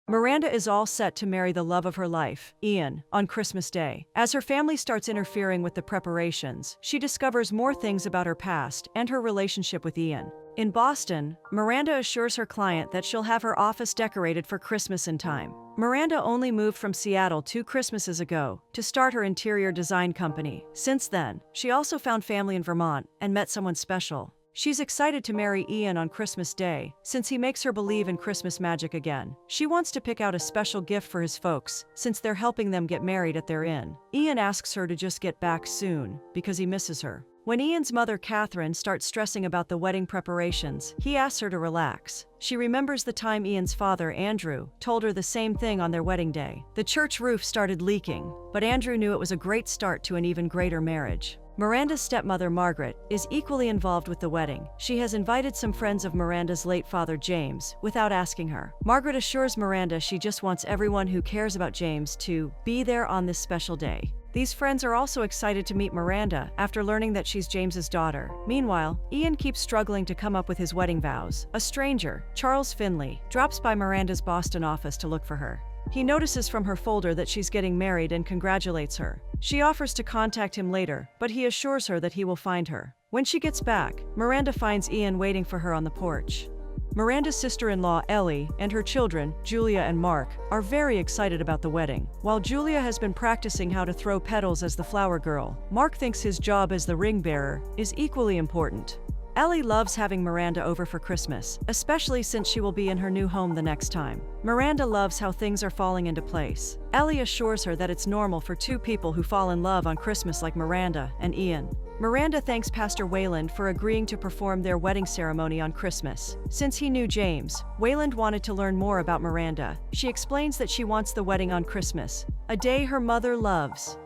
Miranda is all set to marry the love of her life, Ian, on Christmas Day. As her family starts interfering with the preparations, she discovers more things about her past and her relationship with Ian. In Boston, Miranda assures her client that she'll have her office decorated for Christmas in time. Miranda only moved from Seattle 2 Christmases ago to start her interior design company. Since then, she also found family in Vermont and met someone special. She's excited to marry Ian on Christmas Day, since he makes her believe in Christmas magic again. She wants to pick out a special gift for his folks, since they're helping them get married at their inn. Ian asks her to just get back soon, because he misses her. When Ian's mother, Catherine, starts stressing about the wedding preparations, he asks her to relax. She remembers the time Ian's father, Andrew, told her the same thing on their wedding day. The church roof started leaking, but Andrew knew it was a great start to an even greater marriage. Miranda's stepmother, Margaret, is equally involved with the wedding. She has invited some friends of Miranda's late father, James, without asking her. Margaret assures Miranda she just wants everyone who cares about James to be there on this special day. These friends are also excited to meet Miranda after learning that she's James's daughter. Meanwhile, Ian keeps struggling to come up with his wedding vows. A stranger, Charles Finley, drops by Miranda's Boston office to look for her. He notices from her folder that she's getting married and congratulates her. She offers to contact him later, but he assures her that he will find her. When she gets back, Miranda finds Ian waiting for her on the porch. Miranda's sister-in-law, Ellie, and her children, Julia and Mark, are very excited about the wedding. While Julia has been practicing how to throw petals as the flower girl, Mark thinks his job as the ring bearer is equally important. Ellie loves having Miranda over for Christmas, especially since she will be in her new home the next time. Miranda loves how things are falling into place. Ellie assures her that it's normal for two people who fall in love on Christmas like Miranda and Ian. Miranda thanks Pastor Wayland for agreeing to perform their wedding ceremony on Christmas. Since he knew James, Wayland wanted to learn more about Miranda. She explains that she wants the wedding on Christmas, a day her mother loves.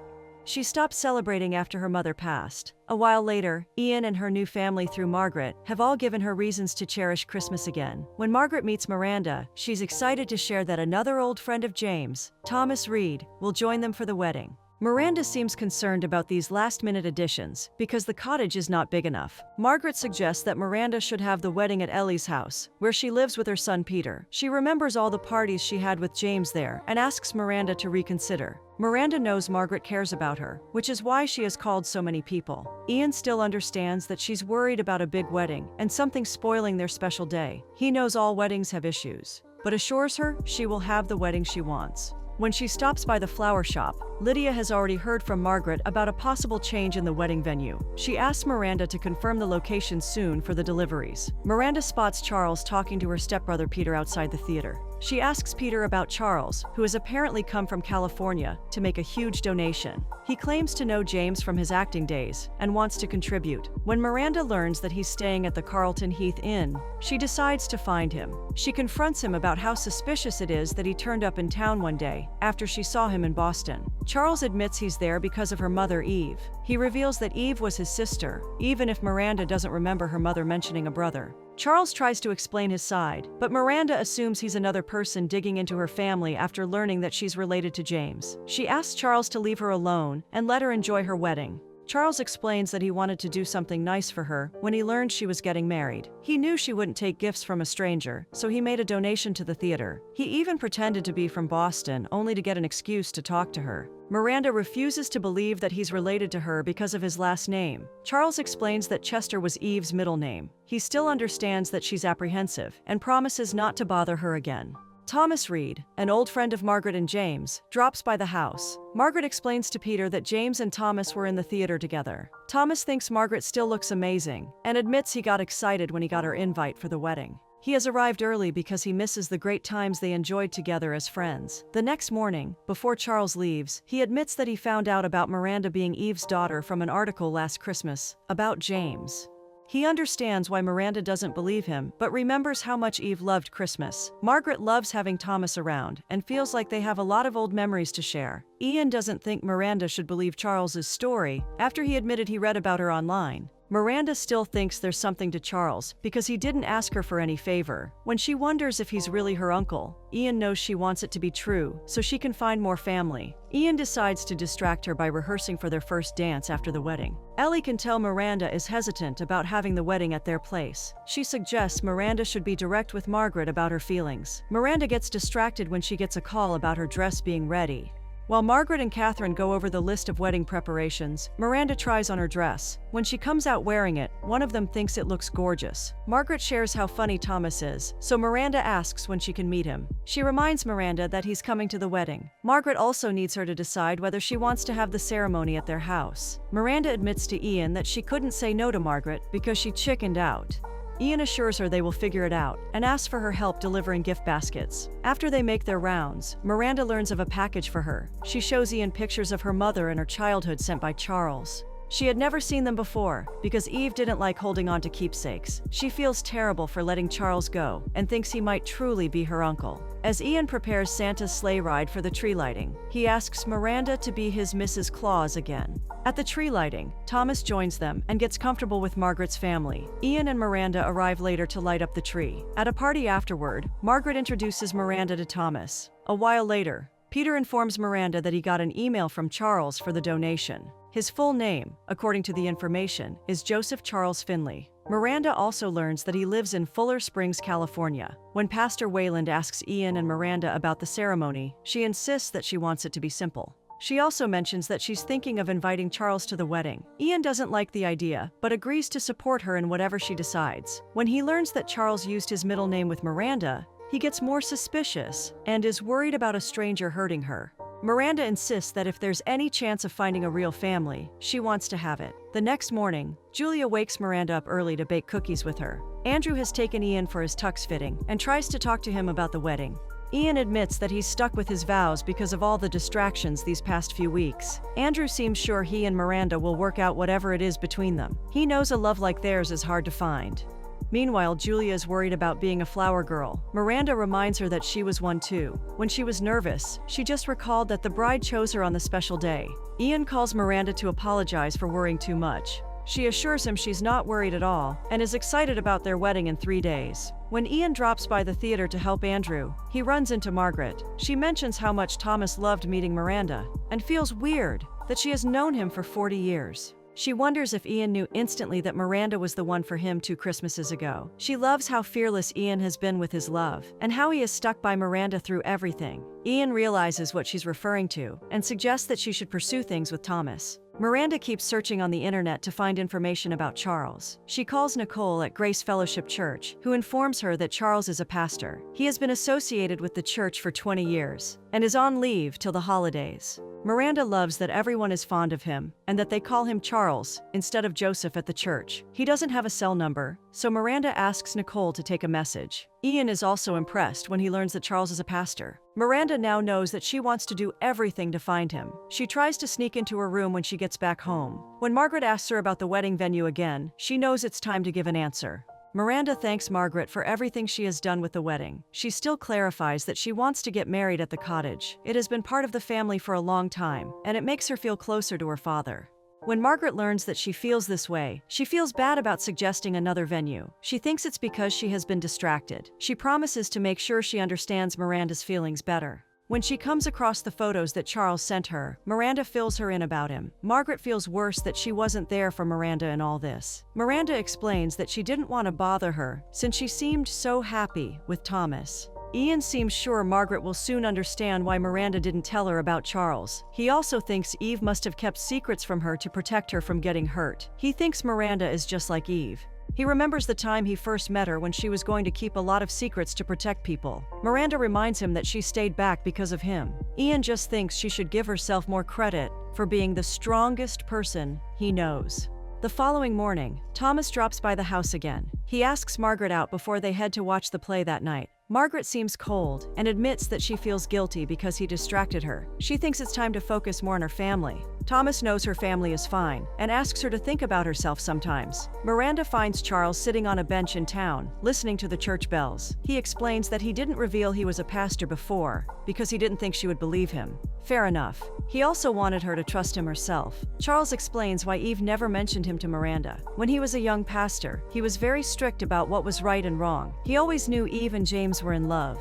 She stopped celebrating after her mother passed. A while later, Ian and her new family through Margaret have all given her reasons to cherish Christmas again. When Margaret meets Miranda, she's excited to share that another old friend of James, Thomas Reed, will join them for the wedding. Miranda seems concerned about these last-minute additions because the cottage is not big enough. Margaret suggests that Miranda should have the wedding at Ellie's house, where she lives with her son Peter. She remembers all the parties she had with James there and asks Miranda to reconsider. Miranda knows Margaret cares about her, which is why she has called so many people. Ian still understands that she's worried about a big wedding and something spoiling their special day. He knows all weddings have issues, but assures her she will have the wedding she wants. When she stops by the flower shop, Lydia has already heard from Margaret about a possible change in the wedding venue. She asks Miranda to confirm the location soon for the deliveries. Miranda spots Charles talking to her stepbrother Peter outside the theater. She asks Peter about Charles, who has apparently come from California to make a huge donation. He claims to know James from his acting days and wants to contribute. When Miranda learns that he's staying at the Carlton Heath Inn, she decides to find him. She confronts him about how suspicious it is that he turned up in town one day after she saw him in Boston. Charles admits he's there because of her mother, Eve. He reveals that Eve was his sister, even if Miranda doesn't remember her mother mentioning a brother. Charles tries to explain his side, but Miranda assumes he's another person digging into her family after learning that she's related to James. She asks Charles to leave her alone and let her enjoy her wedding. Charles explains that he wanted to do something nice for her when he learned she was getting married. He knew she wouldn't take gifts from a stranger, so he made a donation to the theater. He even pretended to be from Boston, only to get an excuse to talk to her. Miranda refuses to believe that he's related to her because of his last name. Charles explains that Chester was Eve's middle name. He still understands that she's apprehensive and promises not to bother her again. Thomas Reed, an old friend of Margaret and James, drops by the house. Margaret explains to Peter that James and Thomas were in the theater together. Thomas thinks Margaret still looks amazing and admits he got excited when he got her invite for the wedding. He has arrived early because he misses the great times they enjoyed together as friends. The next morning, before Charles leaves, he admits that he found out about Miranda being Eve's daughter from an article last Christmas about James. He understands why Miranda doesn't believe him, but remembers how much Eve loved Christmas. Margaret loves having Thomas around and feels like they have a lot of old memories to share. Ian doesn't think Miranda should believe Charles's story after he admitted he read about her online. Miranda still thinks there's something to Charles because he didn't ask her for any favor. When she wonders if he's really her uncle, Ian knows she wants it to be true so she can find more family. Ian decides to distract her by rehearsing for their first dance after the wedding. Ellie can tell Miranda is hesitant about having the wedding at their place. She suggests Miranda should be direct with Margaret about her feelings. Miranda gets distracted when she gets a call about her dress being ready. While Margaret and Catherine go over the list of wedding preparations, Miranda tries on her dress. When she comes out wearing it, one of them thinks it looks gorgeous. Margaret shares how funny Thomas is, so Miranda asks when she can meet him. She reminds Miranda that he's coming to the wedding. Margaret also needs her to decide whether she wants to have the ceremony at their house. Miranda admits to Ian that she couldn't say no to Margaret because she chickened out. Ian assures her they will figure it out and asks for her help delivering gift baskets. After they make their rounds, Miranda learns of a package for her. She shows Ian pictures of her mother and her childhood sent by Charles. She had never seen them before because Eve didn't like holding on to keepsakes. She feels terrible for letting Charles go and thinks he might truly be her uncle. As Ian prepares Santa's sleigh ride for the tree lighting, he asks Miranda to be his Mrs. Claus again. At the tree lighting, Thomas joins them and gets comfortable with Margaret's family. Ian and Miranda arrive later to light up the tree. At a party afterward, Margaret introduces Miranda to Thomas. A while later, Peter informs Miranda that he got an email from Charles for the donation. His full name, according to the information, is Joseph Charles Finley. Miranda also learns that he lives in Fuller Springs, California. When Pastor Wayland asks Ian and Miranda about the ceremony, she insists that she wants it to be simple. She also mentions that she's thinking of inviting Charles to the wedding. Ian doesn't like the idea, but agrees to support her in whatever she decides. When he learns that Charles used his middle name with Miranda, he gets more suspicious and is worried about a stranger hurting her. Miranda insists that if there's any chance of finding a real family, she wants to have it. The next morning, Julia wakes Miranda up early to bake cookies with her. Andrew has taken Ian for his tux fitting and tries to talk to him about the wedding. Ian admits that he's stuck with his vows because of all the distractions these past few weeks. Andrew seems sure he and Miranda will work out whatever it is between them. He knows a love like theirs is hard to find. Meanwhile, Julia is worried about being a flower girl. Miranda reminds her that she was one too. When she was nervous, she just recalled that the bride chose her on the special day. Ian calls Miranda to apologize for worrying too much. She assures him she's not worried at all and is excited about their wedding in 3 days. When Ian drops by the theater to help Andrew, he runs into Margaret. She mentions how much Thomas loved meeting Miranda and feels weird that she has known him for 40 years. She wonders if Ian knew instantly that Miranda was the one for him 2 Christmases ago. She loves how fearless Ian has been with his love, and how he has stuck by Miranda through everything. Ian realizes what she's referring to, and suggests that she should pursue things with Thomas. Miranda keeps searching on the internet to find information about Charles. She calls Nicole at Grace Fellowship Church, who informs her that Charles is a pastor. He has been associated with the church for 20 years, and is on leave till the holidays. Miranda loves that everyone is fond of him, and that they call him Charles instead of Joseph at the church. He doesn't have a cell number, so Miranda asks Nicole to take a message. Ian is also impressed when he learns that Charles is a pastor. Miranda now knows that she wants to do everything to find him. She tries to sneak into her room when she gets back home. When Margaret asks her about the wedding venue again, she knows it's time to give an answer. Miranda thanks Margaret for everything she has done with the wedding. She still clarifies that she wants to get married at the cottage. It has been part of the family for a long time, and it makes her feel closer to her father. When Margaret learns that she feels this way, she feels bad about suggesting another venue. She thinks it's because she has been distracted. She promises to make sure she understands Miranda's feelings better. When she comes across the photos that Charles sent her, Miranda fills her in about him. Margaret feels worse that she wasn't there for Miranda in all this. Miranda explains that she didn't want to bother her since she seemed so happy with Thomas. Ian seems sure Margaret will soon understand why Miranda didn't tell her about Charles. He also thinks Eve must have kept secrets from her to protect her from getting hurt. He thinks Miranda is just like Eve. He remembers the time he first met her when she was going to keep a lot of secrets to protect people. Miranda reminds him that she stayed back because of him. Ian just thinks she should give herself more credit for being the strongest person he knows. The following morning, Thomas drops by the house again. He asks Margaret out before they head to watch the play that night. Margaret seems cold and admits that she feels guilty because he distracted her. She thinks it's time to focus more on her family. Thomas knows her family is fine and asks her to think about herself sometimes. Miranda finds Charles sitting on a bench in town, listening to the church bells. He explains that he didn't reveal he was a pastor before because he didn't think she would believe him. Fair enough. He also wanted her to trust him herself. Charles explains why Eve never mentioned him to Miranda. When he was a young pastor, he was very strict about what was right and wrong. He always knew Eve and James were in love.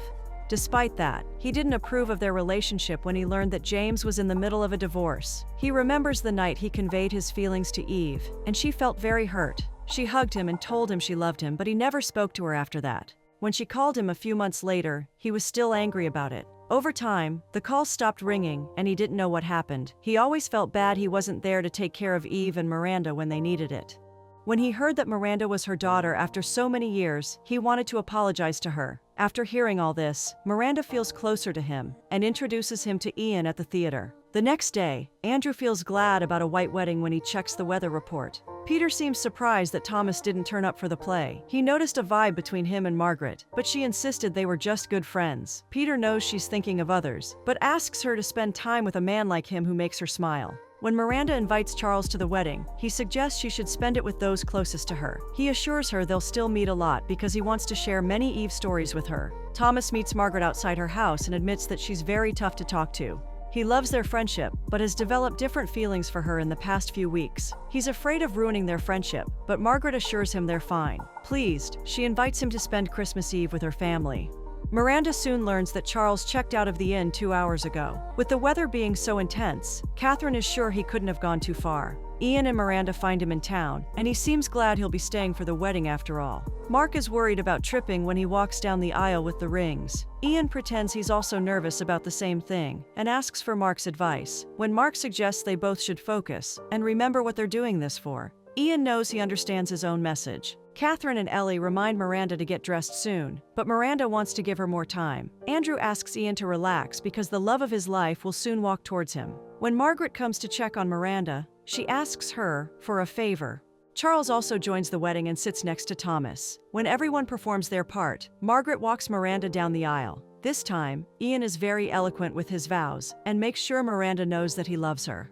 Despite that, he didn't approve of their relationship when he learned that James was in the middle of a divorce. He remembers the night he conveyed his feelings to Eve, and she felt very hurt. She hugged him and told him she loved him, but he never spoke to her after that. When she called him a few months later, he was still angry about it. Over time, the call stopped ringing, and he didn't know what happened. He always felt bad he wasn't there to take care of Eve and Miranda when they needed it. When he heard that Miranda was her daughter after so many years, he wanted to apologize to her. After hearing all this, Miranda feels closer to him and introduces him to Ian at the theater. The next day, Andrew feels glad about a white wedding when he checks the weather report. Peter seems surprised that Thomas didn't turn up for the play. He noticed a vibe between him and Margaret, but she insisted they were just good friends. Peter knows she's thinking of others, but asks her to spend time with a man like him who makes her smile. When Miranda invites Charles to the wedding, he suggests she should spend it with those closest to her. He assures her they'll still meet a lot because he wants to share many Eve stories with her. Thomas meets Margaret outside her house and admits that she's very tough to talk to. He loves their friendship, but has developed different feelings for her in the past few weeks. He's afraid of ruining their friendship, but Margaret assures him they're fine. Pleased, she invites him to spend Christmas Eve with her family. Miranda soon learns that Charles checked out of the inn 2 hours ago. With the weather being so intense, Catherine is sure he couldn't have gone too far. Ian and Miranda find him in town, and he seems glad he'll be staying for the wedding after all. Mark is worried about tripping when he walks down the aisle with the rings. Ian pretends he's also nervous about the same thing, and asks for Mark's advice. When Mark suggests they both should focus and remember what they're doing this for, Ian knows he understands his own message. Catherine and Ellie remind Miranda to get dressed soon, but Miranda wants to give her more time. Andrew asks Ian to relax because the love of his life will soon walk towards him. When Margaret comes to check on Miranda, she asks her for a favor. Charles also joins the wedding and sits next to Thomas. When everyone performs their part, Margaret walks Miranda down the aisle. This time, Ian is very eloquent with his vows and makes sure Miranda knows that he loves her.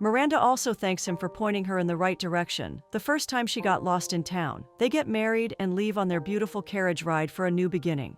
Miranda also thanks him for pointing her in the right direction the first time she got lost in town. They get married and leave on their beautiful carriage ride for a new beginning.